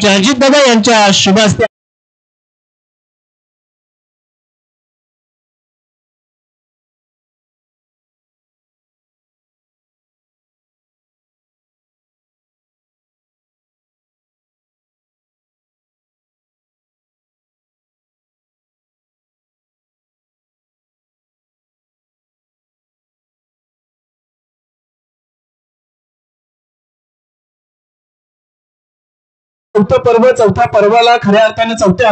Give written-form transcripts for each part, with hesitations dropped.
अजित दादा यांच्या शुभ हस्ते चौथा पर्वाला खऱ्या अर्थाने चौथ्या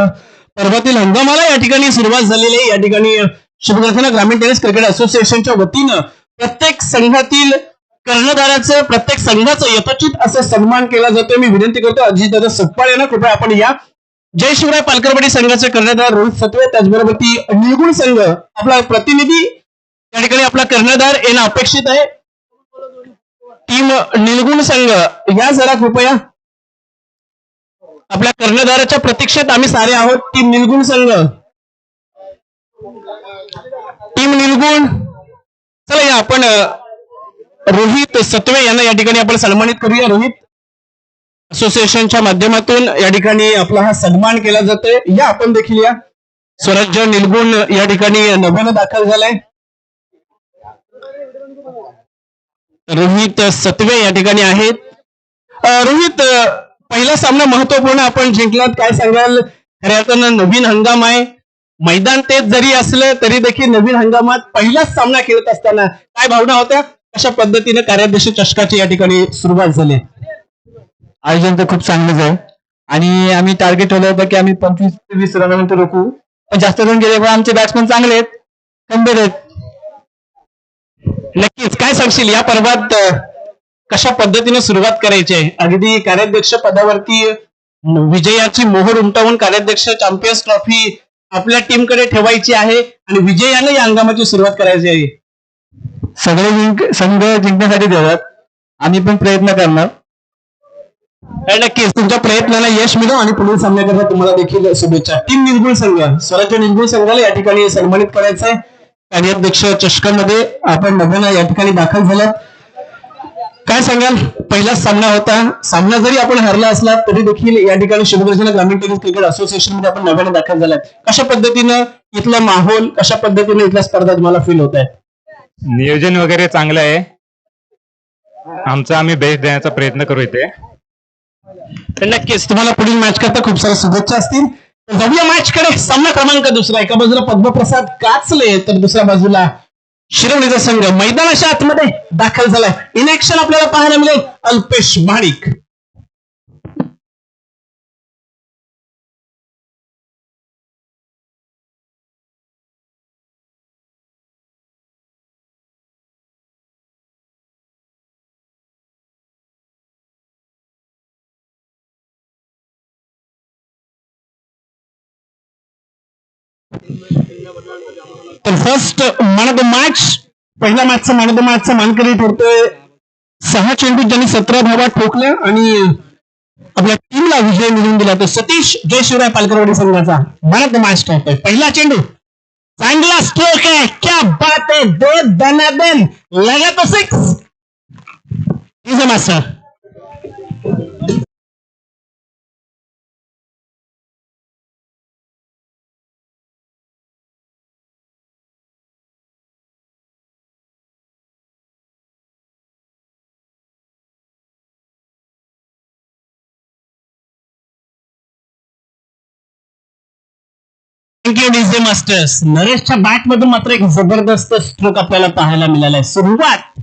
पर्वातील हंगामाला या ठिकाणी सुरुवात झालेली आहे. या ठिकाणी शुभदर्शना ग्रामीण टेनिस क्रिकेट असोसिएशनच्या वतीनं प्रत्येक संघातील कर्णधाराचं प्रत्येक संघाचं यथोचित असं सन्मान केला जातो. मी विनंती करतो अजितदादा सपकाळ यांना कृपया आपण या जय शिवराय पालकरवाडी संघाचे कर्णधार रोहित सत्वे, त्याचबरोबर ती निळगुण संघ आपला प्रतिनिधी या ठिकाणी आपला कर्णधार येणं अपेक्षित आहे. टीम निळगुण संघ या जरा कृपया आपल्या कर्णधाराच्या प्रतीक्षेत आम्ही सारे आहोत. टीम निळगुण संघ, टीम निळगुण, चला या आपण रोहित सत्वे यांना या ठिकाणी आपण सन्मानित करूया. रोहित असोसिएशनच्या माध्यमातून या ठिकाणी आपला हा सन्मान केला जातोय. या आपण देखील या. स्वराज्य निळगुण या ठिकाणी नव्यानं दाखल झालाय. रोहित सत्वे या ठिकाणी आहेत. रोहित, पहिला सामना महत्वपूर्ण आपण जिंकलात, काय सांगाल? खऱ्या अर्थानं नवीन हंगाम आहे, मैदान तेच जरी असलं तरी देखील नवीन हंगामात पहिलाच सामना खेळत असताना काय भावना होत्या? कशा पद्धतीने कार्याध्यक्ष चषकाची या ठिकाणी सुरुवात झाली? आयोजन तर खूप चांगलंच आहे आणि आम्ही टार्गेट ठेवलं होतं की आम्ही 25 ते 20 रनानंतर रोखू, पण जास्त रन गेले पण आमचे बॅट्समन चांगले आहेत, खंबीर आहेत. नक्कीच, काय सांगशील या पर्वात कशा पद्धतीने सुरुवात करायची आहे? अगदी कार्याध्यक्ष पदावरती विजयाची मोहर उमटवून कार्याध्यक्ष चॅम्पियन्स ट्रॉफी आपल्या टीमकडे ठेवायची आहे आणि विजयाने या हंगामाची सुरुवात करायची आहे. सगळे संघ जिंकण्यासाठी देतात, आम्ही पण प्रयत्न करणार. नक्कीच तुमच्या प्रयत्नाला यश मिळो आणि पुढील सामन्याकरता तुम्हाला देखील शुभेच्छा. टीम निळगुण संघ, स्वराज्य निळगुण संघाला या ठिकाणी सन्मानित करायचं आहे. कार्याध्यक्ष चषकामध्ये आपण नव्यानं या ठिकाणी दाखल झालात, काय सांगाल? पहिलाच सामना होता, सामना जरी आपण हरला असला तरी देखील या ठिकाणी शुभदर्शना ग्रामीण टेनिस क्रिकेट असोसिएशन मध्ये आपण नव्यानं दाखल झालात. कशा पद्धतीनं इथला माहोल, कशा पद्धतीने इथल्या स्पर्धा तुम्हाला फील होत आहे? नियोजन वगैरे चांगलं आहे, आमचा आम्ही बेस्ट देण्याचा प्रयत्न करू इथे. तर नक्कीच तुम्हाला पुढील मॅच करता खूप साऱ्या शुभेच्छा असतील. जाऊया मॅच कडे. सामना क्रमांक दुसरा, एका बाजूला पद्मप्रसाद काचले तर दुसऱ्या बाजूला शिरवणीचा संघ मैदानाच्या आतमध्ये दाखल झालाय. इन ऍक्शन आपल्याला पाहायला मिळेल अल्पेश महाडिक. तर first man of the match, पहिल्या मॅचचा मॅन ऑफ द मॅचचा मानकरी ठरतोय 6 चेंडूत ज्यांनी 17 धावा ठोकल्या आणि आपल्या टीमला विजय मिळवून दिला. तर सतीश जय शिवराय पालकरवाडी संघाचा मॅन ऑफ द मॅच ठरतोय. पहिला चेंडू, चांगला स्ट्रोक आहे, क्या बात आहे, दो दनादन लगा तो 6. Is a master. Thank you DJ masters. नरेशच्या बॅट मधून मात्र एक जबरदस्त स्ट्रोक आपल्याला पाहायला मिळालाय. सुरुवात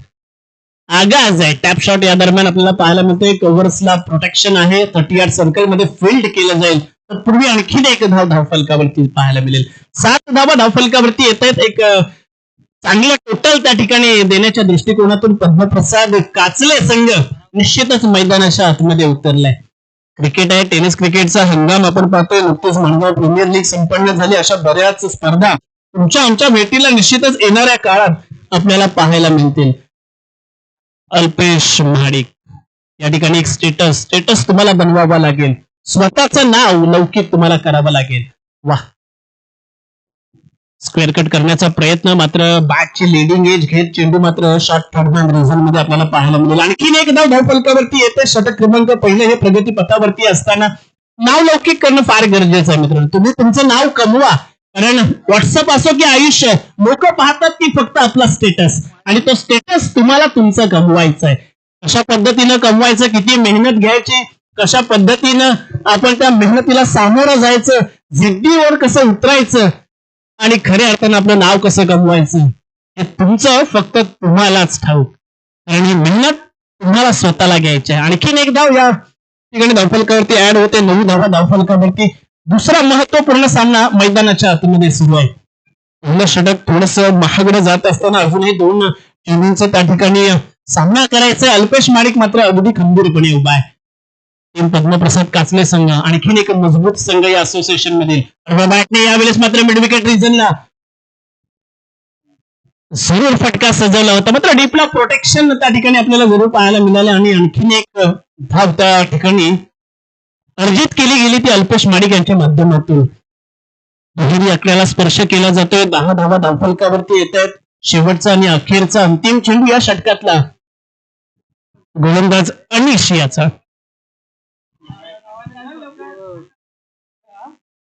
आगाज आहे, टॅप शॉट या दरम्यान आपल्याला पाहायला मिळतोय. कव्हर्सला प्रोटेक्शन आहे, 30 यार्ड सर्कल मध्ये फील्ड केलं जाईल. तर पूर्वी आणखीन एक धाव धावफलकावरती पाहायला मिळेल. 7 धावा धावफलकावरती येत आहेत. एक चांगलं टोटल त्या ठिकाणी देण्याच्या दृष्टिकोनातून पद्मप्रसाद काचले संघ निश्चितच मैदानाच्या आतमध्ये उतरलाय. क्रिकेट आहे, टेनिस क्रिकेटचा हंगाम आपण पाहतोय. नुकतेच मांडवा प्रीमियर लीग संपन्न झाली. अशा बऱ्याच स्पर्धा तुमच्या आमच्या भेटीला निश्चितच येणाऱ्या काळात आपल्याला पाहायला मिळतील. अल्पेश महाडिक या ठिकाणी एक स्टेटस तुम्हाला बनवावा लागेल, स्वतःचं नाव लौकिक तुम्हाला करावं लागेल. वाह, स्क्वेअर कट करण्याचा प्रयत्न, मात्र बॅटची लिडिंग एज घेत चेंडू मात्र शॉर्ट थर्ड रिझन मध्ये आपल्याला पाहायला मिळेल. आणखीन एक धाव धावफलकावरती येते. षटक क्रमांक 1 हे प्रगती पथावरती असताना नाव लौकिक करणं फार गरजेचं आहे मित्रांनो. तुम्ही तुमचं नाव कमवा, कारण व्हॉट्सअप असो की आयुष्य, लोक पाहतात की फक्त आपला स्टेटस, आणि तो स्टेटस तुम्हाला तुमचं कमवायचं आहे. कशा पद्धतीनं कमवायचं, किती मेहनत घ्यायची, कशा पद्धतीनं आपण त्या मेहनतीला सामोरं जायचं, जिद्दीवर कसं उतरायचं, आणि खऱ्या अर्थानं आपलं नाव कसं कमवायचं, हे तुमचं फक्त तुम्हालाच ठाऊक. कारण ही मेहनत तुम्हाला स्वतःला घ्यायची आहे. आणखीन एक धाव या ठिकाणी धावफलकावरती ऍड होते, 9 धावा धावफलकावरती. दुसरा महत्वपूर्ण सामना मैदानाच्या आतमध्ये सुरू आहे. पहिलं षटक थोडस महागडं जात असताना अजूनही 2 चेंडूंचा त्या ठिकाणी सामना करायचा. अल्पेश माडिक मात्र अगदी खंबीरपणे उभा आहे. टीम पद्मप्रसाद काचले संघ आणखीन एक मजबूत संघ या असोसिएशन मधील. बॅटने यावेळेस मात्र मिड विकेट रिजनला जरूर फटका सजवला होता, मात्र डीपला प्रोटेक्शन त्या ठिकाणी आपल्याला जरूर पाहायला मिळालं, आणि आणखीन एक धाव त्या ठिकाणी अर्जित केली गेली ती अल्पेश माडिक यांच्या माध्यमातून. दुहेरी आकड्याला स्पर्श केला जातोय. 10 धावा धावफलकावरती येत आहेत. शेवटचा आणि अखेरचा अंतिम चेंडू या षटकातला गोलंदाज अनिश याचा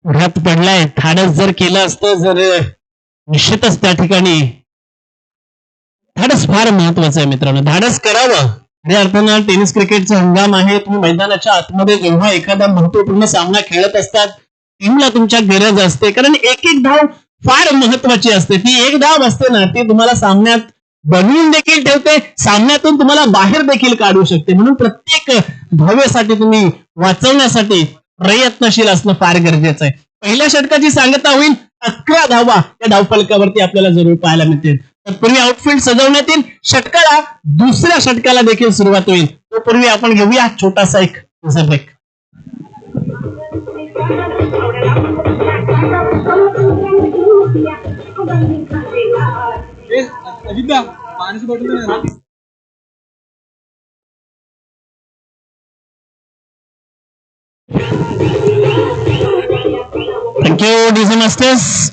उड्यात पडलाय. धाडस जर केलं असतं, जर निश्चितच त्या ठिकाणी धाडस फार महत्वाचं आहे मित्रांनो. धाडस करावं. खऱ्या अर्थानं टेनिस क्रिकेटचा हंगाम आहे. तुम्ही मैदानाच्या आतमध्ये जेव्हा एखादा महत्वपूर्ण सामना खेळत असतात, टीमला तुमच्या गरज असते, कारण एक धाव फार महत्वाची असते. ती एक धाव असते ना, ती तुम्हाला सामन्यात बनवून देखील ठेवते, सामन्यातून तुम्हाला बाहेर देखील काढू शकते. म्हणून प्रत्येक धावेसाठी तुम्ही वाचवण्यासाठी प्रयत्नशील असणं फार गरजेचं आहे. पहिल्या षटकाची सांगता होईल. 11 धावा या धावफलकावरती आपल्याला जरूर पाहायला मिळतील. तत्पूर्वी आउटफील्ड सजवण्यात येईल. षटकाला दुसऱ्या षटकाला देखील सुरुवात होईल. तोपूर्वी आपण घेऊया छोटासा एक ब्रेक. Thank you DJ masters.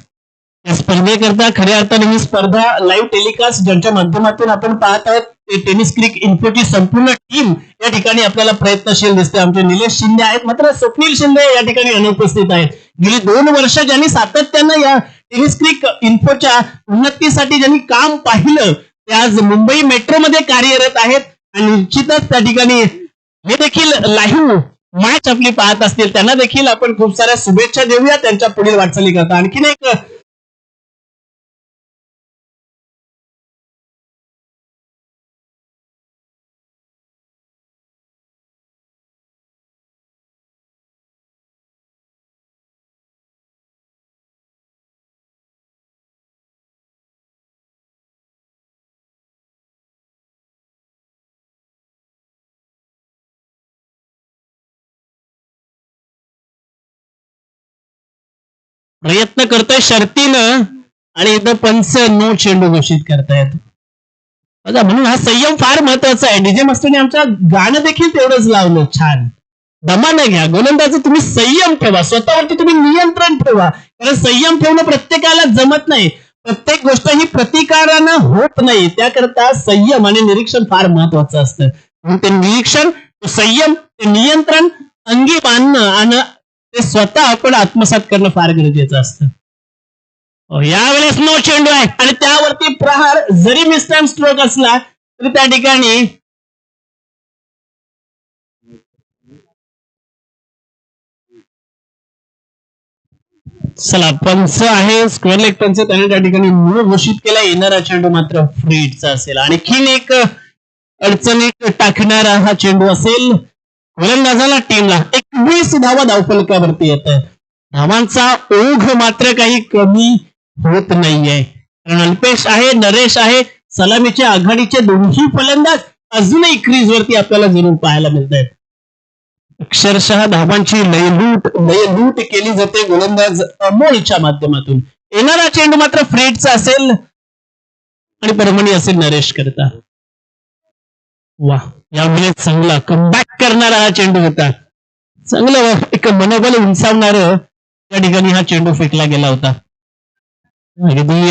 या स्पर्धेकरता खऱ्या अर्थाने ही स्पर्धा लाईव्ह टेलिकास्ट ज्यांच्या माध्यमातून आपण पाहत आहोत, ते टेनिस क्रिक इन्फोची संपूर्ण टीम या ठिकाणी आपल्याला प्रयत्नशील दिसते. आमचे निलेश शिंदे आहेत, मात्र स्वप्नील शिंदे या ठिकाणी अनुपस्थित आहेत. गेली 2 वर्ष ज्यांनी सातत्यानं या टेनिस क्रिक इन्फोच्या उन्नतीसाठी ज्यांनी काम पाहिलं, ते आज मुंबई मेट्रोमध्ये कार्यरत आहेत, आणि निश्चितच त्या ठिकाणी हे देखील लाईव्ह मॅच आपली पाहत असतील, त्यांना देखील आपण खूप साऱ्या शुभेच्छा देऊया त्यांच्या पुढील वाटचाली करता. आणखीन एक प्रयत्न करतोय शर्तीनं, आणि इथं पंच नो चेंडू घोषित करतायत. बघा, म्हणून हा संयम फार महत्वाचा आहे. डीजे मास्टरने आमच्या गाणं देखील तेवढंच लावलं. छान दमानं घ्या. गोलंदाज तुम्ही संयम ठेवा, स्वतःवरती तुम्ही नियंत्रण ठेवा, कारण संयम ठेवणं प्रत्येकाला जमत नाही. प्रत्येक गोष्ट ही प्रतिकारानं होत नाही. त्याकरता संयम आणि निरीक्षण फार महत्वाचं असतं. म्हणून ते निरीक्षण, ते संयम, ते नियंत्रण अंगी बांधणं आणि ते स्वतः आपण आत्मसात करणं फार गरजेचं असतं. यावेळेस नो चेंडू आहे, आणि त्यावरती प्रहार जरी मिस्टर्न स्ट्रोक असला तरी त्या ठिकाणी चला पंच आहे, स्क्वेअर लेग पंच, त्याने त्या ठिकाणी नो घोषित केला. येणारा चेंडू मात्र फ्रीडचा असेल. आणखीन एक अडचणीत टाकणारा हा चेंडू असेल. गोलंदाजाला, टीमला 21 धावा धावफलकावरती येत आहे. धावांचा ओघ मात्र काही कमी होत नाहीये, कारण अल्पेश आहे, नरेश आहे, सलामीच्या आघाडीचे दोन्ही फलंदाज अजूनही क्रीजवरती आपल्याला जरूर पाहायला मिळत आहेत. अक्षरशः धावांची लयलूट केली जाते गोलंदाज अमोलच्या माध्यमातून. येणारा चेंडू मात्र फ्रेडचा असेल, आणि परभणी असेल नरेश करता. वा, यावेळेस चांगला कमबॅक करणारा हा चेंडू होता. चांगलं एक मनोबल उंचावणार त्या ठिकाणी हा चेंडू फेकला गेला होता. अगदी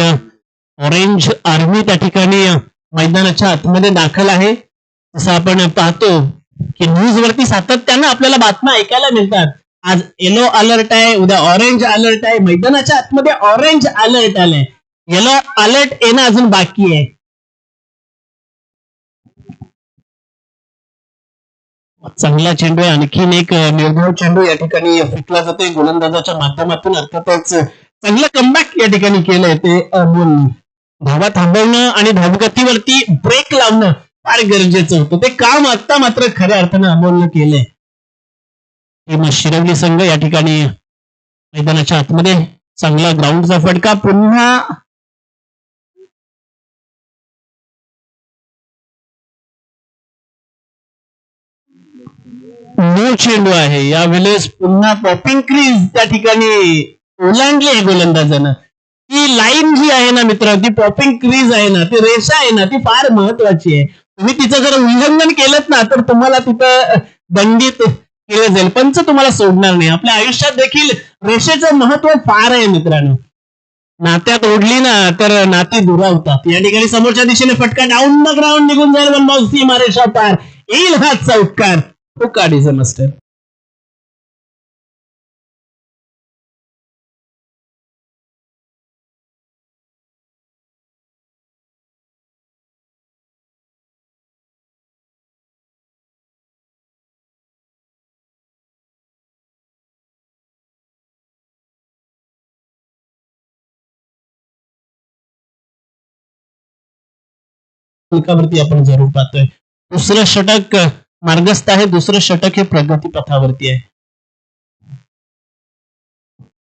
ऑरेंज आर्मी त्या ठिकाणी मैदानाच्या आतमध्ये दाखल आहे. जसं आपण पाहतो की न्यूज वरती सातत्यानं आपल्याला बातम्या ऐकायला मिळतात आज येलो अलर्ट आहे, उद्या ऑरेंज अलर्ट आहे. मैदानाच्या आतमध्ये ऑरेंज अलर्ट आलंय. येलो अलर्ट येणं अजून बाकी आहे. चांगला चेंडू आहे. आणखीन एक निर्धाव चेंडू या ठिकाणी फेकला जातोय गोलंदाजाच्या माध्यमातून. अर्थातच चांगलं कमबॅक या ठिकाणी केलंय ते अमोलने. धावा थांबवणं आणि धावगतीवरती ब्रेक लावणं फार गरजेचं होतं. ते काम आता मात्र खऱ्या अर्थानं अमोलनं केलंय. शिरवली संघ या ठिकाणी मैदानाच्या आतमध्ये चांगला ग्राउंडचा फटका. पुन्हा नो चेंडू आहे. यावेळेस पुन्हा पॉपिंग क्रीज त्या ठिकाणी ओलांडली आहे गोलंदाजानं. ती लाईन जी आहे ना मित्र, ती पॉपिंग क्रीज आहे ना, ती रेषा आहे ना, ती फार महत्वाची आहे. तुम्ही तिचं जर उल्लंघन केलं ना तर तुम्हाला तिथं दंडित केलं जाईल. पंच तुम्हाला सोडणार नाही. आपल्या आयुष्यात देखील रेषेचं महत्व फार आहे मित्रांनो. नात्यात ओढली ना तर नाती दुरावतात. या ठिकाणी समोरच्या दिशेने फटका डाऊन द ग्राउंड निघून जाईल. वन बॉल सीमा रेषा पार येईल हा चौकार. तो काढीचं मस्टर. वरती आपण जरूर पाहतोय. दुसरं षटक मार्गस्थ आहे. दुसरं षटक हे प्रगती पथावरती आहे.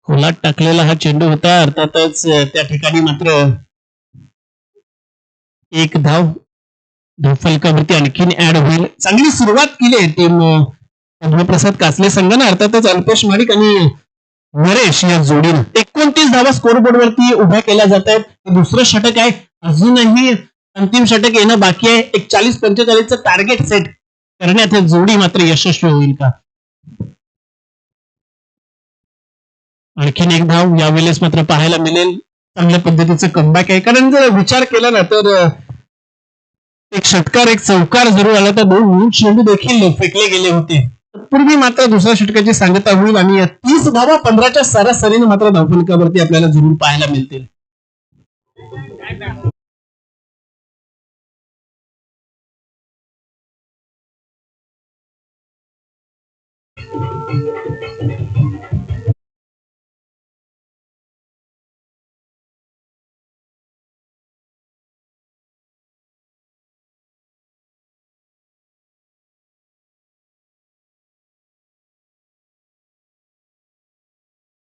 खोलात टाकलेला हा चेंडू होता. अर्थातच त्या ठिकाणी मात्र एक धाव फलकावरती आणखीन ऍड होईल. चांगली सुरुवात केली आहे टीम प्रसाद कासले संघानं. अर्थातच अल्पेश माडिक आणि नरेश या जोडीनं 29 धावा स्कोरबोर्ड वरती उभ्या केल्या जात आहेत. दुसरं षटक आहे. अजूनही अंतिम षटक येणं बाकी आहे. एक 40-45 टार्गेट सेट करण्यात हे जोडी मात्र यशस्वी होईल का? आणखीन एक धाव यावेळेस मात्र पाहायला मिळेल. चांगल्या पद्धतीचं कमबॅक आहे. कारण जर विचार केला ना तर एक षटकार एक चौकार जरूर आला तर 2 नीट चेंडू देखील फेकले गेले होते. पूर्वी मात्र दुसऱ्या षटकाची सांगता होईल आणि 30 धावा 15च्या सरासरीने मात्र धावफलकावरती आपल्याला जरूर पाहायला मिळतील.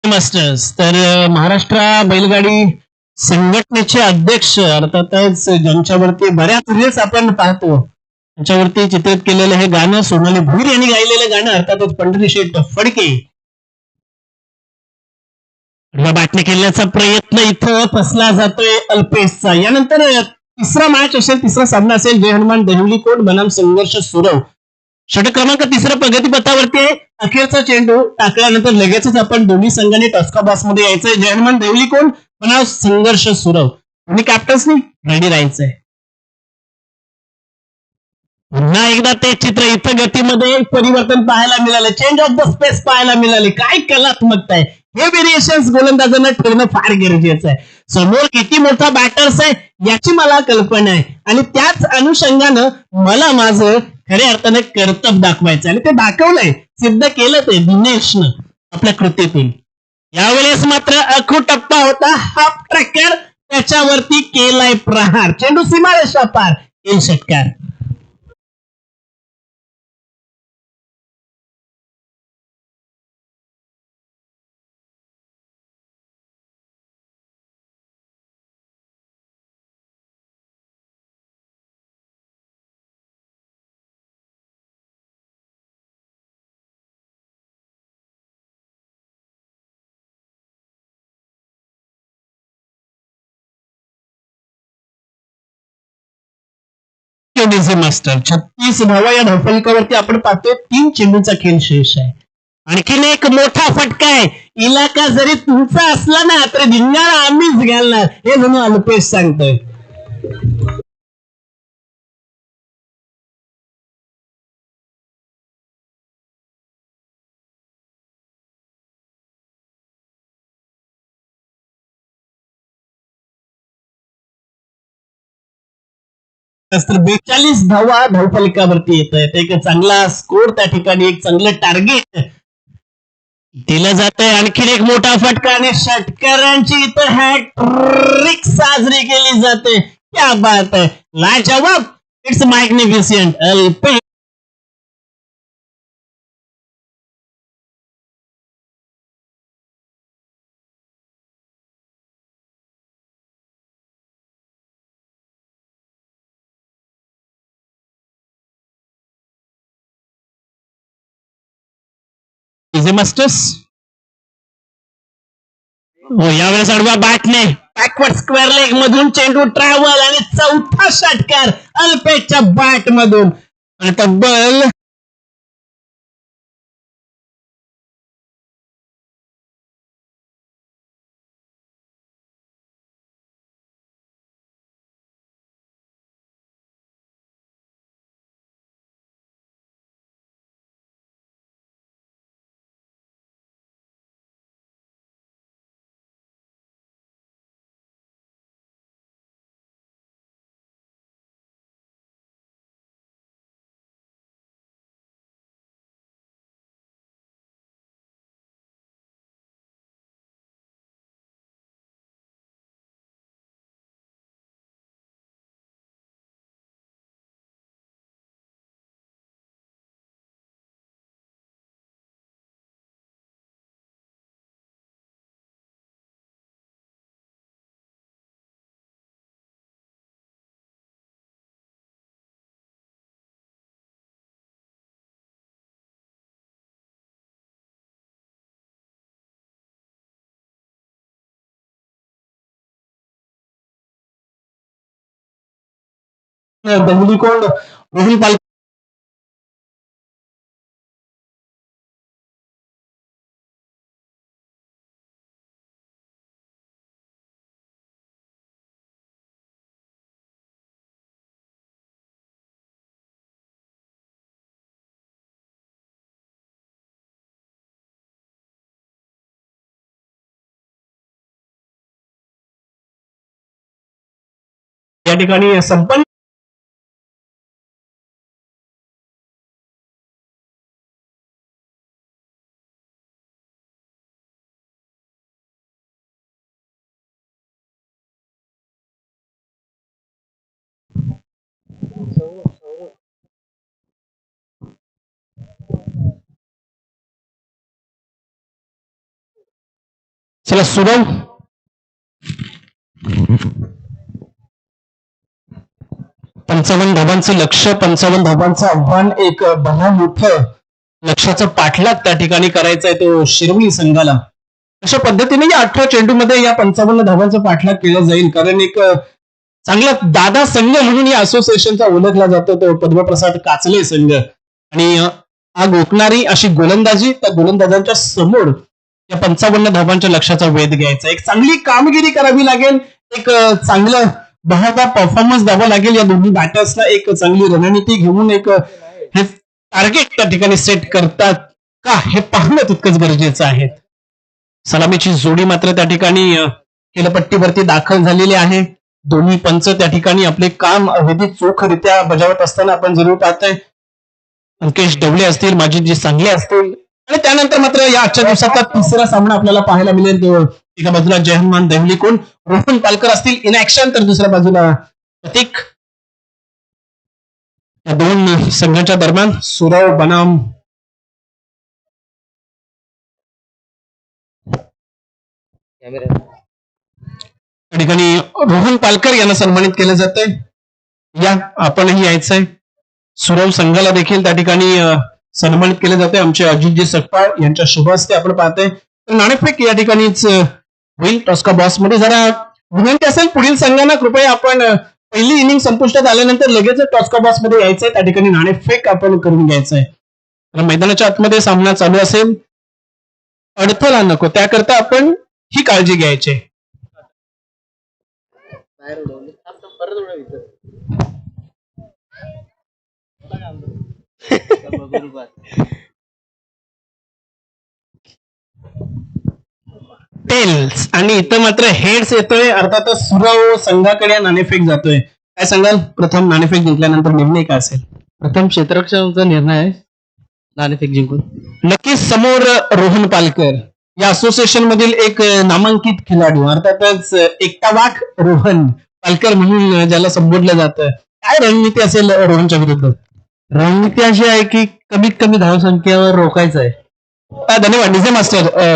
मास्टर्स तर महाराष्ट्र बैलगाडी संघटनेचे अध्यक्ष अर्थातच ज्यांच्यावरती बऱ्याच वेळेस आपण पाहतो त्यांच्यावरती चित्रित केलेलं हे गाणं सोनाली भोईर यांनी गायलेलं गाणं. अर्थातच पंढरी शेठ फडके बाटली खेळण्याचा प्रयत्न इथं फसला जातोय अल्पेशचा. यानंतर तिसरा मॅच असेल, तिसरा सामना असेल जय हनुमान देहवली कोट बनाम संघर्ष सुरव. षटक क्रमांक 3 प्रगतीपथावरती आहे. अखेरचा चेंडू टाकल्यानंतर लगेचच आपण दोन्ही संघांनी टॉस्का बॉक्स मध्ये यायचंय. जय हनुमान देवली कोण बनाम संघर्ष सुरव. आणि कॅप्टन्सनी रेडी राहायचंय. पुन्हा एकदा ते चित्र इथं गतीमध्ये परिवर्तन पाहायला मिळालं. चेंज ऑफ द स्पेस पाहायला मिळाले. काय कलात्मकता आहे. हे व्हेरिएशन्स गोलंदाजांना ठेवणं फार गरजेचं आहे. समोर किती मोठा बॅटर्स आहे याची मला कल्पना आहे आणि त्याच अनुषंगानं मला माझं खऱ्या अर्थाने कर्तव्य दाखवायचं आणि ते दाखवलंय, सिद्ध केलं ते दिनेशनं आपल्या कृतीतून. यावेळेस मात्र अखू टप्पा होता. हाफ ट्रॅकर त्याच्यावरती केलाय प्रहार. चेंडू सीमारेषा पार येईल षटकार. मास्टर 36 धावा या धावफलकावरती आपण पाहतोय. 3 चेंडूचा खेळ शेष आहे. आणखीन एक मोठा फटका आहे. इलाका जरी तुमचा असला ना तरी धिंगाणा आम्हीच घालणार हे म्हणून अल्पेश सांगतोय. तर 42 धावा धावफलकावरती येत आहेत. एक चांगला स्कोर त्या ठिकाणी, एक चांगलं टार्गेट दिलं जात आहे. आणखीन एक मोठा फटका आणि षटकारांची इथं हॅट्रिक साजरी केली जाते. क्या बात आहे, लाजवाब, it's magnificent. Alpesh is masters. हो, यावेळेस अडवा बॅटने बॅकवर्ड स्क्वेअर लेग मधून चेंडू ट्रॅव्हल आणि चौथा षटकार अल्पेशच्या बॅट मधून आणि तब्बल दंगलीकोंड रोहिल पाल या ठिकाणी संपन्न चला सुरव 55 धाबांचं लक्ष, 55 धाबांचं आव्हान, एक भला मोठं लक्षाचं पाठलाग त्या ठिकाणी करायचा आहे तो शिरवली संघाला. अशा पद्धतीने या 18 चेंडूमध्ये या 55 धाबांचा पाठलाग केला जाईल, कारण एक चांगला दादा संघ म्हणून या असोसिएशनचा ओळखला जातो तो पद्मप्रसाद काचले संघ. आणि आग ओकणारी अशी गोलंदाजी, त्या गोलंदाजांच्या समोर या 55 धाबांच्या लक्षाचा वेध घ्यायचा. एक चांगली कामगिरी करावी लागेल, एक चांगलं बहादा परफॉर्मन्स द्यावा लागेल या दोन्ही बॅटर्सला. एक चांगली रणनीती घेऊन एक हे टार्गेट त्या ठिकाणी सेट करतात का हे पाहणं तितकंच गरजेचं आहे. सलामीची जोडी मात्र त्या ठिकाणी खेळपट्टीवरती दाखल झालेली आहे. दोन्ही पंच त्या ठिकाणी आपले काम अगदी चोखरित्या बजावत असताना आपण जरूर पाहतोय. अंकेश डवले असतील, माजिदजी सांगले असतील, आणि त्यानंतर मात्र या आजच्या दिवसातला तिसरा सामना आपल्याला पाहायला मिळेल. एका बाजूला जयहनुमान देवलीकोण रोहन पालकर असतील इन ऍक्शन, तर दुसऱ्या बाजूला प्रतीक. या दोन संघांच्या दरम्यान सुरव बनाम त्या ठिकाणी रोहन पालकर यांना सन्मानित केलं जातंय. या आपणही यायचंय. सुरव संघाला देखील त्या ठिकाणी सन्मानित केलं जाते. आमचे अजितजी सकपाळ यांच्या शुभ हस्ते आपण पाहतोय. तर नाणेफेक या ठिकाणीच होईल. टॉस्का बॉक्स मध्ये जरा विनंती असेल पुढील संघांना, कृपया आपण पहिली इनिंग संपुष्टात आल्यानंतर लगेच टॉस्का बॉक्स मध्ये यायचंय. त्या ठिकाणी नाणेफेक आपण करून घ्यायचंय. मैदानाच्या आतमध्ये सामना चालू असेल, अडथळा नको, त्याकरता आपण ही काळजी घ्यायची. टेल्स आणि इथं मात्र हेड्स येतोय, अर्थातच सुरव संघाकडे नाणेफेक जातोय. काय सांगाल प्रथम नाणेफेक जिंकल्यानंतर निर्णय काय असेल? प्रथम क्षेत्ररक्षणाचा निर्णय आहे नाणेफेक जिंकून. नक्कीच समोर रोहन पालकर या असोसिएशन मधील एक नामांकित खेळाडू, अर्थातच एकटा वाघ रोहन पालकर म्हणून ज्याला संबोधलं जातं. काय रणनीती असेल रोहनच्या विरुद्ध? रणनीती अशी आहे की कमीत कमी धावसंख्येवर रोखायचं आहे. धन्यवाद डीजे मास्टर.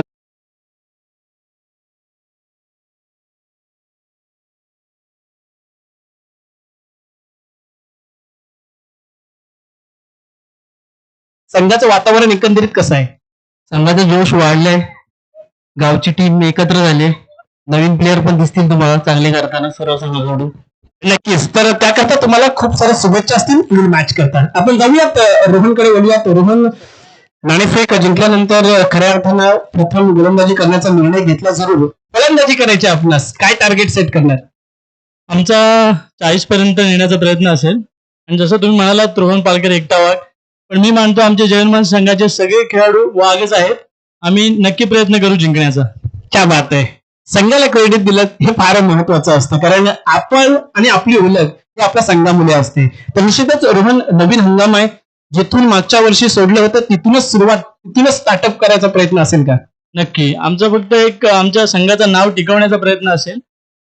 संघाचं वातावरण एकंदरीत कसं आहे? संघाचा जोश वाढलाय, गावची टीम एकत्र झाली, नवीन प्लेअर पण दिसतील तुम्हाला चांगले करताना सर्व संघाकडून. नक्कीच. तर त्याकरता तुम्हाला खूप साऱ्या शुभेच्छा असतील पुढील मॅच करता. आपण जाऊयात रोहनकडे वळूयात. रोहन, नाणेफेक जिंकल्यानंतर खऱ्या अर्थानं प्रथम गोलंदाजी करण्याचा निर्णय घेतला जरूर. फलंदाजी करायची आपणास काय टार्गेट सेट करणार? आमचा 40 पर्यंत नेण्याचा प्रयत्न असेल. आणि जसं तुम्ही म्हणालात रोहन पालकर एकटा वाघ, पण मी मानतो आमचे जयनमान संघाचे सगळे खेळाडू वाघच आहेत. आम्ही नक्की प्रयत्न करू जिंकण्याचा. क्या बात आहे. संघाला क्रेडिट दिलं हे फार महत्वाचं असतं, कारण आपण आणि आपली ओळख हे आपल्या संघामुळे असते. तर निश्चितच रोहन, नवीन हंगाम आहे, जिथून मागच्या वर्षी सोडलं होतं तिथूनच स्टार्टअप करायचा प्रयत्न असेल का? नक्की आमचा फक्त एक आमच्या संघाचं नाव टिकवण्याचा प्रयत्न असेल.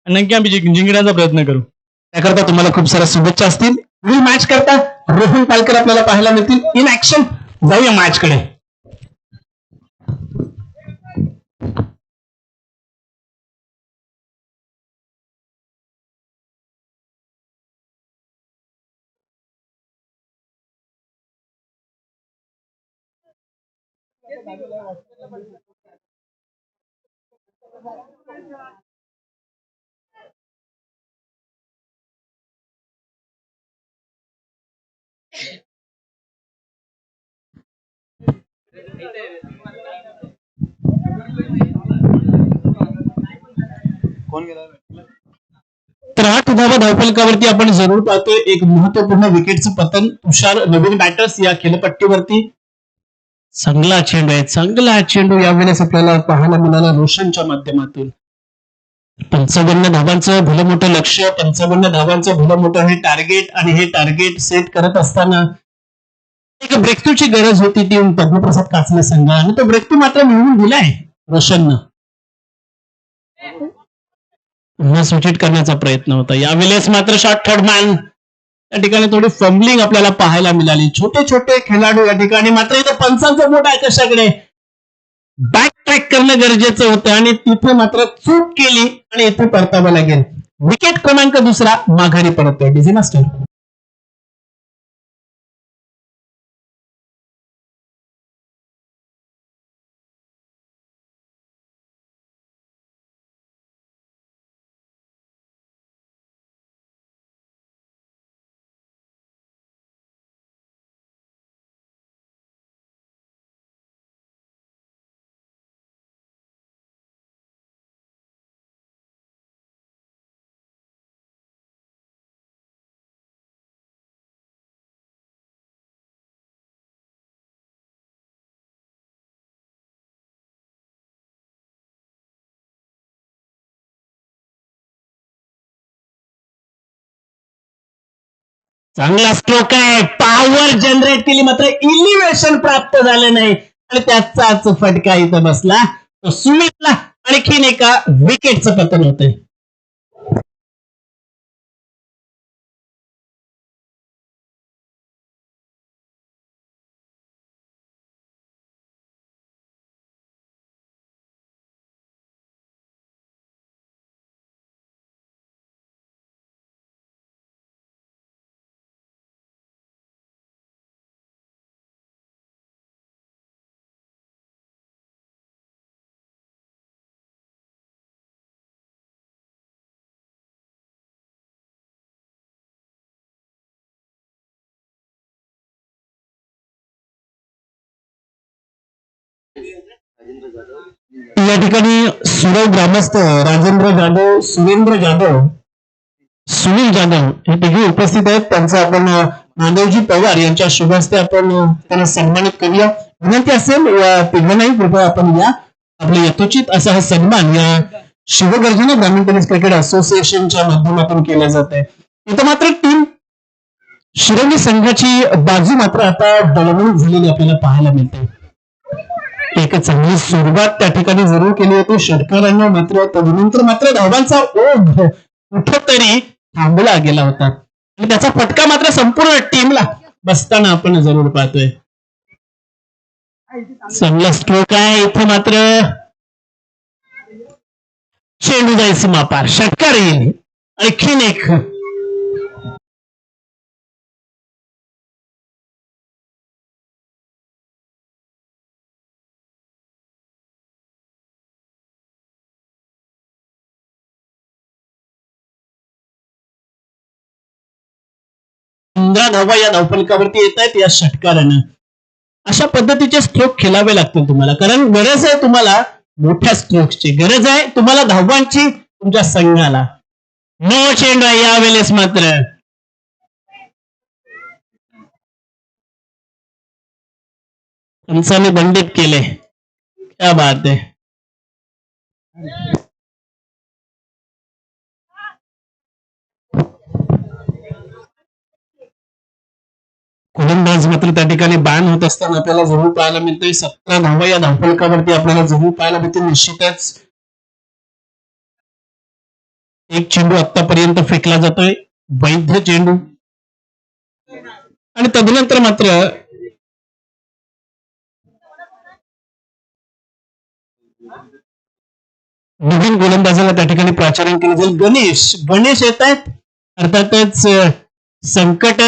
आणि नक्की आम्ही जिंकण्याचा प्रयत्न करू. त्याकरता तुम्हाला खूप साऱ्या शुभेच्छा असतील. पुढील मॅच करता रोहन पालकर आपल्याला पाहायला मिळतील इन ऍक्शन. जाऊया मॅच कडे. तर 8 धावा धावफलकावरती आपण जरूर पाहतोय. एक महत्वपूर्ण विकेटचं पतन तुषार नवीन बॅटर्स या खेळपट्टीवरती. चांगला चेंडू यावेळेस आपल्याला पाहायला मिळाला रोशनच्या माध्यमातून. 55 धावांचं भलं मोठं लक्ष, 55 धावांचं भलं मोठं हे टार्गेट, आणि हे टार्गेट सेट करत असताना एक ब्रेकथ्रूची गरज होती ती पद्मप्रसाद काचले संघ, आणि तो ब्रेकथ्रू मात्र मिळवून दिलाय रोशननं. पुन्हा स्विच करण्याचा प्रयत्न होता. यावेळेस मात्र शॉर्ट थर्ड मॅन या ठिकाणी थोडी फंबलिंग आपल्याला पाहायला मिळाली. छोटे छोटे खेळाडू या ठिकाणी, मात्र इथे पंचांचा बोट आहे कशाकडे? बॅक ट्रॅक करणं गरजेचं होतं, आणि तिथे मात्र चूक केली आणि इथे परतावं लागेल. विकेट क्रमांक 2 माघारी परततोय डीजे मास्टर. चांगला स्ट्रोक आहे, पॉवर जनरेट केली, मात्र इलिव्हेशन प्राप्त झालं नाही, आणि त्याचाच फटका इथं बसला. तो सुमितला आणखीन एका विकेटचं पतन होतंय. या ठिकाणी सुरव ग्रामस्थ, राजेंद्र जाधव, सुरेंद्र जाधव, सुनील जाधव हे तिघे उपस्थित आहेत. त्यांचा आपण नांदेवजी पवार यांच्या शुभ हस्ते आपण त्यांना सन्मानित करूया. विनंती असेल या तिघांनाही कृपया आपण या आपले यथोचित असा हा सन्मान या शिवगर्जना ग्रामीण टेनिस क्रिकेट असोसिएशनच्या माध्यमातून केला जात आहे. इथं मात्र टीम शिरोली संघाची बाजू मात्र आता डळमळून झालेली आपल्याला पाहायला मिळते. एक चांगली सुरुवात त्या ठिकाणी जरूर केली होती षटकारांना, मात्र तदनंतर मात्र धावांचा ओघ कुठंतरी थांबला गेला होता आणि त्याचा फटका मात्र संपूर्ण टीमला बसताना आपण जरूर पाहतोय. चांगला स्ट्रोक आहे इथं, मात्र चेंडू जाईल सीमापार, षटकार येईल. आणखीन एक धावा या धावफलकावरती येत आहेत या षटकारानं. अशा पद्धतीचे स्ट्रोक खेळावे लागतील तुम्हाला, कारण गरज आहे तुम्हाला मोठ्या स्ट्रोक्सची, गरज आहे तुम्हाला धावांची तुमच्या संघाला. नो चेंडू आहे यावेळेस मात्र. पंचाने दंडित केले, क्या बात आहे. गोलंदाज मात्र त्या ठिकाणी बॅन होत असताना आपल्याला जरूर पाहायला मिळतोय. 17 धावा या धावफलकावरती आपल्याला जरूर पाहायला मिळतील. निश्चितच एक चेंडू आतापर्यंत फेकला जातोय, वैध चेंडू, आणि तदनंतर मात्र नवीन गोलंदाजाला त्या ठिकाणी प्राचार्य केलं जाईल. गणेश येत आहेत. अर्थातच संकट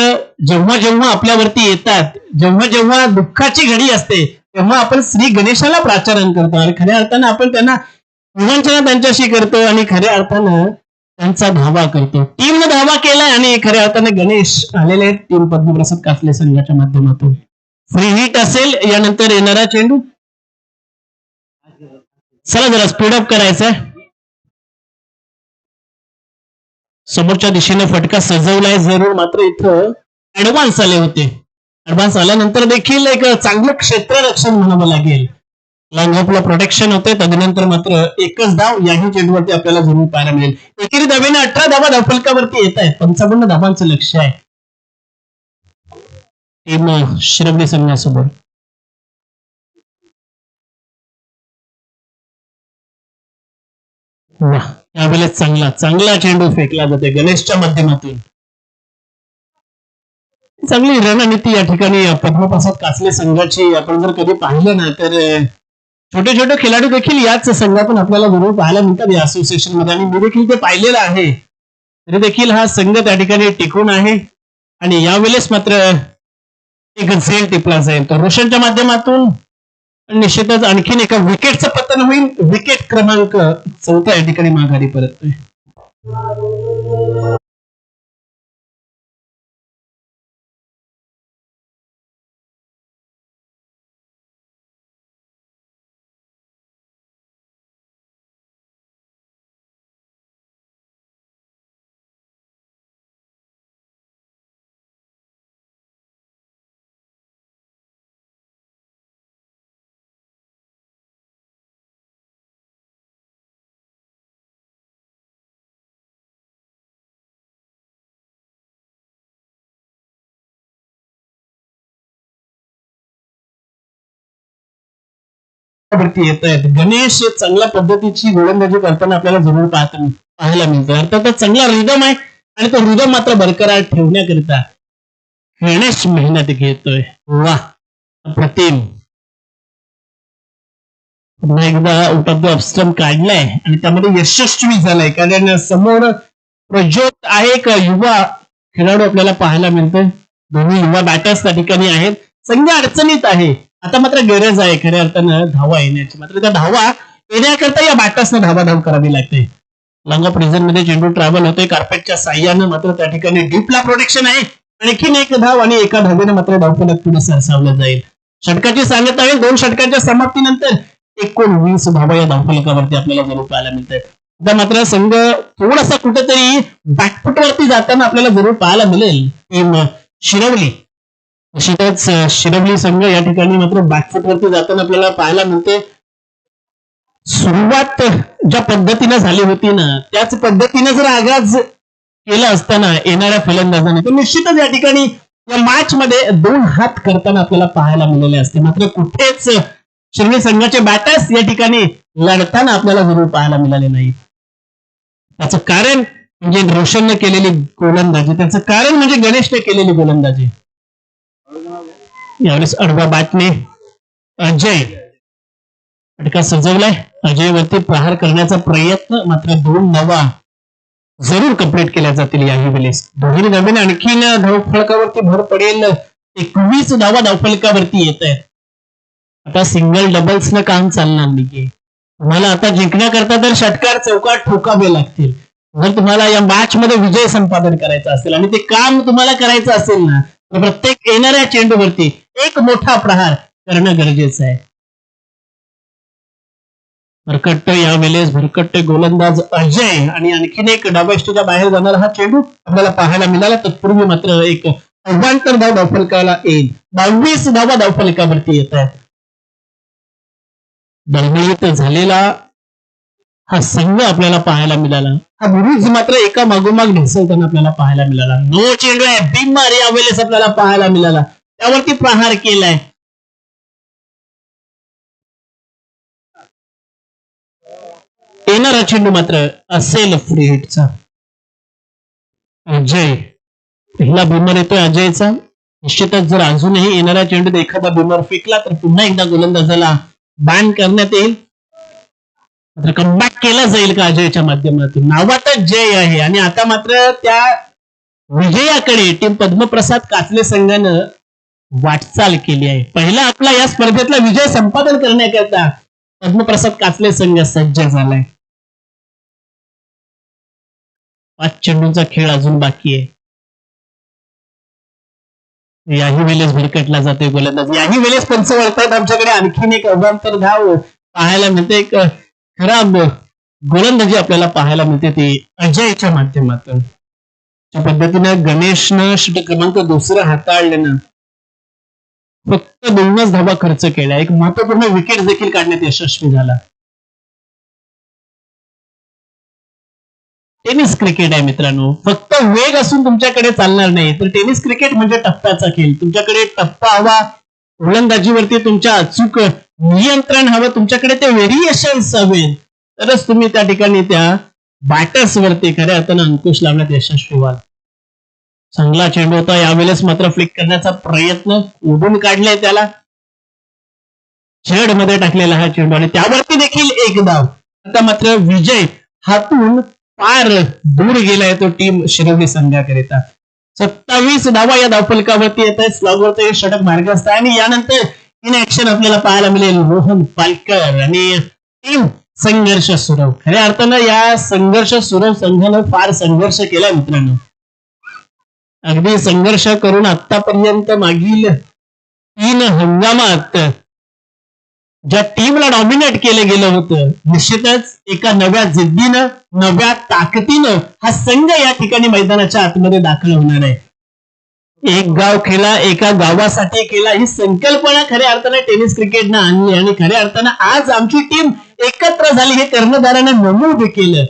जेव्हा जेव्हा आपल्यावरती येतात, जेव्हा जेव्हा दुःखाची घडी असते, तेव्हा आपण श्री गणेशाला प्राचारण करतो आणि खऱ्या अर्थानं आपण त्यांना विवंचना त्यांच्याशी करतो आणि खऱ्या अर्थानं त्यांचा धावा करतो. टीमनं धावा केलाय आणि खऱ्या अर्थानं गणेश आलेले आहेत टीम पद्मप्रसाद कासले संघाच्या माध्यमातून. फ्री हिट असेल यानंतर येणारा चेंडू. चला जरा स्पीडअप करायचंय. समोरच्या दिशेने फटका सजवलाय जरूर, मात्र इथं ऍडव्हान्स आले होते. ऍडव्हान्स आल्यानंतर देखील एक चांगलं क्षेत्ररक्षण म्हणावं लागेल. लॉंगऑफला प्रोटेक्शन होते. तदनंतर मात्र एकच धाव याही चेंडूवरती आपल्याला जरूर पाहायला मिळेल. एकेरी धावेने 18 धावा धावफलकावरती येत आहेत. 55 धावांचं लक्ष आहे टीम शिरवली संघासोबत. वाह, यावेळेस चांगला चेंडू फेकला जाते गणेशच्या माध्यमातून. चांगली रणनीती या ठिकाणी पद्मप्रसाद कासले संघाची आपण जर कधी पाहिलं ना, तर छोटे छोटे खेळाडू देखील याच संघातून आपल्याला जरूर पाहायला मिळतात या असोसिएशन मध्ये, आणि मी देखील ते पाहिलेलं आहे. तरी देखील हा संघ त्या ठिकाणी टिकून आहे. आणि यावेळेस मात्र एक झेल टिपला जाईल तर रोशनच्या माध्यमातून. निश्चितच आणखीन एका विकेटचं पतन होईल. विकेट क्रमांक 4 या ठिकाणी माघारी परततोय. येत आहेत. गणेश चांगल्या पद्धतीची गोलंदाजी करताना आपल्याला जरूर पाहायला मिळतं. अर्थातच चांगला रिदम आहे आणि तो रिदम मात्र बरकरार ठेवण्याकरिता गणेश मेहनत घेतोय. वा, अप्रतिम. पुन्हा एकदा आउट ऑफ द ऑफ काढलाय आणि त्यामध्ये यशस्वी झालाय, कारण समोर प्रज्योत आहे, एक युवा खेळाडू आपल्याला पाहायला मिळतोय. दोन्ही युवा बॅटर्स त्या ठिकाणी आहेत. संघ अडचणीत आहे. आता मात्र गरज आहे खऱ्या अर्थानं धावा येण्याची. मात्र त्या धावा येण्याकरता या बॅटर्सनं धावाधाव करावी लागते. लॉंग ऑफ रिझन मध्ये चेंडू ट्रॅव्हल होते कार्पेटच्या साह्यानं, मात्र त्या ठिकाणी डीपला प्रोटेक्शन आहे. आणखीन एक धाव आणि एका धावेनं मात्र धावफलक पुढे सरसावलं जाईल. षटकाची सांगत आहे. 2 षटकांच्या समाप्तीनंतर 19 धावा या धावफलकावरती आपल्याला जरूर पाहायला मिळत आहेत. आता मात्र संघ थोडासा कुठेतरी बॅकफुटवरती जाताना आपल्याला जरूर पाहायला मिळेल. टीम शिरवली, निश्चितच शिरवली संघ या ठिकाणी मात्र बॅकफुटवरती जाताना आपल्याला पाहायला मिळते. सुरुवात ज्या पद्धतीने झाली होती ना, त्याच पद्धतीने जर आगाज केलं असताना येणाऱ्या फलंदाजाने तर निश्चितच या ठिकाणी या मॅच मध्ये 2 हात करताना आपल्याला पाहायला मिळाले असते. मात्र कुठेच शिर्डी संघाचे बॅटर्स या ठिकाणी लढताना आपल्याला जरूर पाहायला मिळाले नाही. त्याचं कारण म्हणजे रोशनने केलेली गोलंदाजी, त्याचं कारण म्हणजे गणेशने केलेली गोलंदाजी. यावेळेस अडवा बॅटने अजय फटका सजवलाय. अजयवरती प्रहार करण्याचा प्रयत्न, मात्र 2 धावा जरूर कंप्लीट केल्या जातील याही वेळेस. दोन्ही धावेने आणखीन धावफलकावरती भर पडेल. 21 धावा धावफलकावरती येत आहेत. आता सिंगल डबल्स न काम चालणार नाही. तुम्हाला आता जिंकण्याकरता तर षटकार चौकार ठोकावे लागतील. जर तुम्हाला या मॅच मध्ये विजय संपादन करायचा असेल आणि ते काम तुम्हाला करायचं असेल ना, तर प्रत्येक येणाऱ्या चेंडूवरती एक मोठा प्रहार करणं गरजेचं आहे. भरकट्ट यावेळेस भरकट्ट गोलंदाज अजय आणि आणखीन एक डाव्या बाहेर जाणारा हा चेंडू आपल्याला पाहायला मिळाला. तत्पूर्वी मात्र एक अवांतर धाव धावफलकाला येईल. 22 धावा धावफलकावरती येत आहेत. दळदळीत झालेला हा संघ आपल्याला पाहायला मिळाला. हा बुरुज मात्र एका मागोमाग ढिसळताना आपल्याला पाहायला मिळाला. नो चेंडू आहे, बिमार यावेळेस आपल्याला पाहायला मिळाला. त्यावरती प्रहार केलाय. येणारा चेंडू मात्र असेल फ्री हिटचा. अजय पहिला बिमर येतोय अजयचा. निश्चितच जर अजूनही येणाऱ्या चेंडूत एखादा बिमर फेकला तर पुन्हा एकदा गोलंदाजाला बॅन करण्यात येईल. मात्र कमबॅक केला जाईल का अजयच्या माध्यमातून? नावातच जय आहे आणि आता मात्र त्या विजयाकडे टीम पद्मप्रसाद काचले संघानं वाटचाल केली आहे. पहिला आपला या स्पर्धेतला विजय संपादन करण्याकरता पद्मप्रसाद काचले संघ सज्ज झालाय. 5 चेंडूंचा खेळ अजून बाकी आहे. याही वेळेस भरकटला जातोय गोलंदाज. याही वेळेस पंच वळतात. आमच्याकडे आणखीन एक अवांतर धाव पाहायला मिळते. एक खराब गोलंदाजी आपल्याला पाहायला मिळते ती अजयच्या माध्यमातून. त्या पद्धतीनं गणेशनं षटक क्रमांक 2 हाताळल्यानं फक्त 2च धावा खर्च केल्या. एक महत्वपूर्ण विकेट देखील काढण्यात यशस्वी झाला. टेनिस क्रिकेट आहे मित्रांनो. फक्त वेग असून तुमच्याकडे चालणार नाही. तर टेनिस क्रिकेट म्हणजे टप्प्याचा खेळ. तुमच्याकडे टप्पा हवा, गोलंदाजीवरती तुमच्या अचूक नियंत्रण हवं, तुमच्याकडे ते व्हेरिएशन्स हवे, तरच तुम्ही त्या ठिकाणी त्या बॅटर्स वरती खऱ्या अर्थानं अंकुश लावण्यात यशस्वी व्हाल. चांगला चेंडू होता. यावेळेस मात्र फ्लिक करण्याचा प्रयत्न, उडून काढलाय त्याला, झेड मध्ये टाकलेला हा चेंडू आणि त्यावरती देखील एक धाव. आता मात्र विजय हातून फार दूर गेलाय तो टीम शिरोली संघाकरिता. 27 धावा या धावफलकावरती येत आहेत. स्लॉगवरती षटक मार्गस्थ आहे आणि यानंतर इन ऍक्शन आपल्याला पाहायला मिळेल रोहन पालकर आणि टीम संघर्ष सुरव. खऱ्या अर्थानं या संघर्ष सुरव संघानं फार संघर्ष केला मित्रांनो. अगदी संघर्ष करून आतापर्यंत मागील 3 हंगामात ज्या टीमला डॉमिनेट केलं गेलं होतं, निश्चितच एका नव्या जिद्दीनं, नव्या ताकदीनं हा संघ या ठिकाणी मैदानाच्या आतमध्ये दाखल होणार आहे. एक गाव खेळा, एका गावासाठी खेळा, ही संकल्पना खऱ्या अर्थानं टेनिस क्रिकेटनं आणली आणि खऱ्या अर्थानं आज आमची टीम एकत्र झाली हे कर्णधारानं नमूद केलं.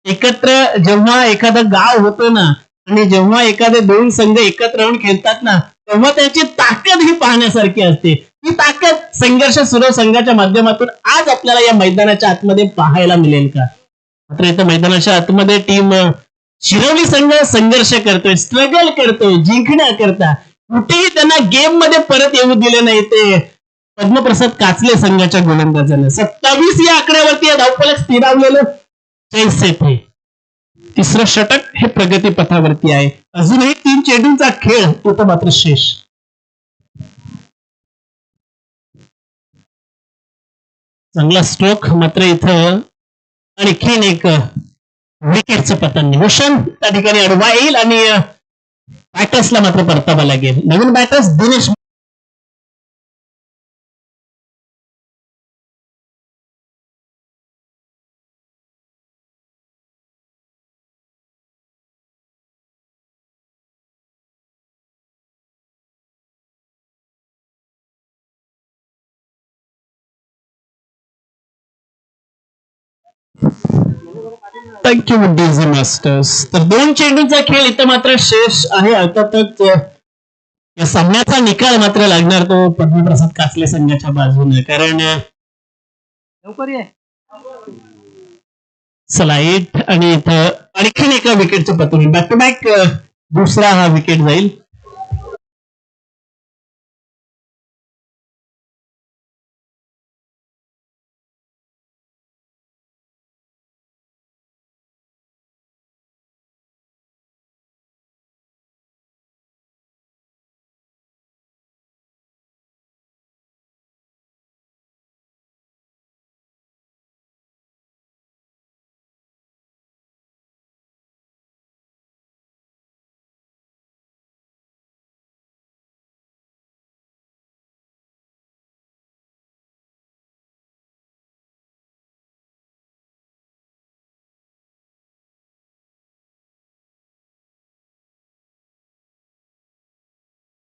एकत्र जेव्हा एखादं गाव होतं ना आणि जेव्हा एखादे 2 संघ एकत्र राहून खेळतात ना, तेव्हा त्यांची ताकद ही पाहण्यासारखी असते. ही ताकद संघर्ष सुरव संघाच्या माध्यमातून आज आपल्याला या मैदानाच्या आतमध्ये पाहायला मिळेल का? मात्र इथं मैदानाच्या आतमध्ये टीम शिरोली संघ संघर्ष करतोय, स्ट्रगल करतोय जिंकण्याकरता. कुठेही त्यांना गेम मध्ये परत येऊ दिले नाही ते पद्मप्रसाद काचले संघाच्या गोलंदाजानं. 27 या आकड्यावरती या धावफलक स्थिरावलेलं जैसे थे. 3रं षटक हे प्रगती पथावरती आहे. अजूनही 3 चेंडूंचा खेळ तो मात्र शेष. चांगला स्ट्रोक, मात्र इथं आणखीन एक विकेटचं पतन. रोशन त्या ठिकाणी अडवा येईल आणि बॅटर्सला मात्र परतावा लागेल. नवीन batters Dinesh thank you DJ masters. तर 2 चेंडूंचा खेळ इथं मात्र शेष आहे. अर्थातच या सामन्याचा निकाल मात्र लागणार तो पद्मप्रसाद कासले संघाच्या बाजूने, कारण चला 8 आणि इथं आणखीन एका विकेटचं पतून बॅक टू बॅक दुसरा हा विकेट जाईल.